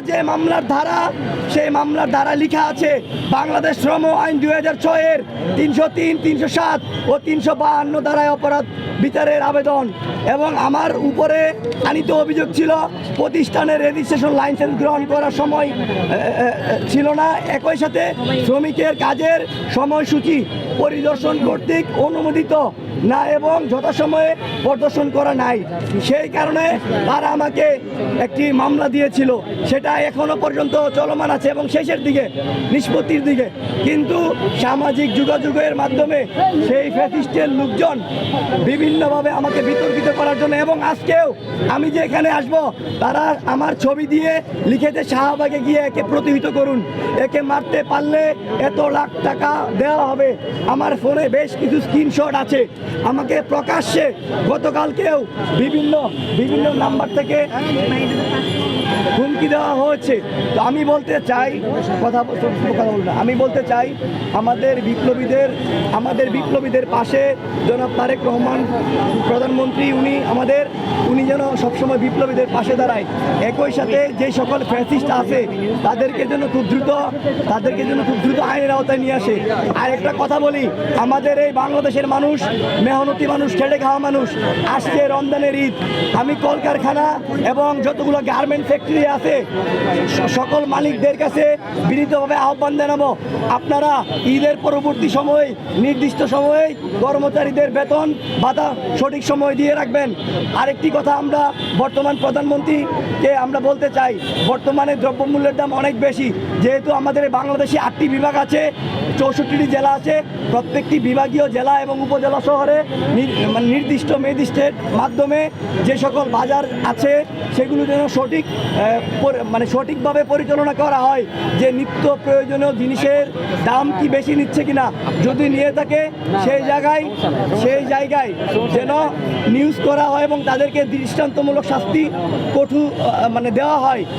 যে মামলার ধারা, সেই মামলার ধারা লেখা আছে বাংলাদেশ শ্রম আইন 2006-এর 303, 307 ও 352 ধারায় অপরাধ বিচারের আবেদন। এবং আমার উপরে আনিত অভিযোগ ছিল প্রতিষ্ঠানের রেজিস্ট্রেশন লাইসেন্স গ্রহণ করার সময় ছিল না, একই সাথে শ্রমিকের কাজের সময়সূচি পরিদর্শন কর্তৃক অনুমোদিত না এবং যথাসময়ে প্রদর্শন করা নাই। সেই কারণে তারা আমাকে একটি মামলা দিয়েছিল, সেটা এখনো পর্যন্ত চলমান আছে এবং শেষের দিকে, নিষ্পত্তির দিকে। কিন্তু সামাজিক যোগাযোগের মাধ্যমে সেই ফ্যাসিস্টের লোকজন বিভিন্নভাবে আমাকে বিতর্কিত করার জন্য, এবং আজকেও আমি যে এখানে আসব তারা আমার ছবি দিয়ে লিখেছে শাহবাগে গিয়ে একে প্রতিহিত করুন, একে মারতে পারলে এত লাখ টাকা দেওয়া হবে। আমার ফোনে বেশ কিছু স্ক্রিনশট আছে, আমাকে প্রকাশ্যে গতকালকেও বিভিন্ন নাম্বার থেকে হুমকি দেওয়া হয়েছে। তো আমি বলতে চাই, আমি বলতে চাই আমাদের বিপ্লবীদের পাশে জনাব তারেক রহমান প্রধানমন্ত্রী, উনি যেন সবসময় বিপ্লবীদের পাশে দাঁড়ায়। একই সাথে যে সকল ফ্যাসিস্ট আছে তাদেরকে যেন খুব দ্রুত আইনের আওতায় নিয়ে আসে। আর একটা কথা বলি, আমাদের এই বাংলাদেশের মানুষ মেহনতি মানুষ, খেটে খাওয়া মানুষ। আসছে রমজানের ঈদ, আমি কলকারখানা এবং যতগুলো গার্মেন্ট ফ্যাক্টরি আছে সকল মালিকদের কাছে বিনীতভাবে আহ্বান জানাবো, আপনারা ঈদের পরবর্তী সময়ে নির্দিষ্ট সময়ে কর্মচারীদের বেতন ভাতা সঠিক সময় দিয়ে রাখবেন। আরেকটি কথা আমরা বর্তমান প্রধানমন্ত্রীকে আমরা বলতে চাই, বর্তমানে দ্রব্যমূল্যের দাম অনেক বেশি। যেহেতু আমাদের বাংলাদেশে 8টি বিভাগ আছে, 64টি জেলা আছে, প্রত্যেকটি বিভাগীয় জেলা এবং উপজেলা শহরে নির্দিষ্ট ম্যাজিস্ট্রেট মাধ্যমে যে সকল বাজার আছে সেগুলো যেন সঠিকভাবে পরিচালনা করা হয়, যে নিত্য প্রয়োজনীয় জিনিসের দাম কি বেশি নিচ্ছে কিনা, যদি নিয়ে থাকে সেই জায়গায় যেন নিউজ করা হয় এবং তাদেরকে দৃষ্টান্তমূলক শাস্তি দেওয়া হয়।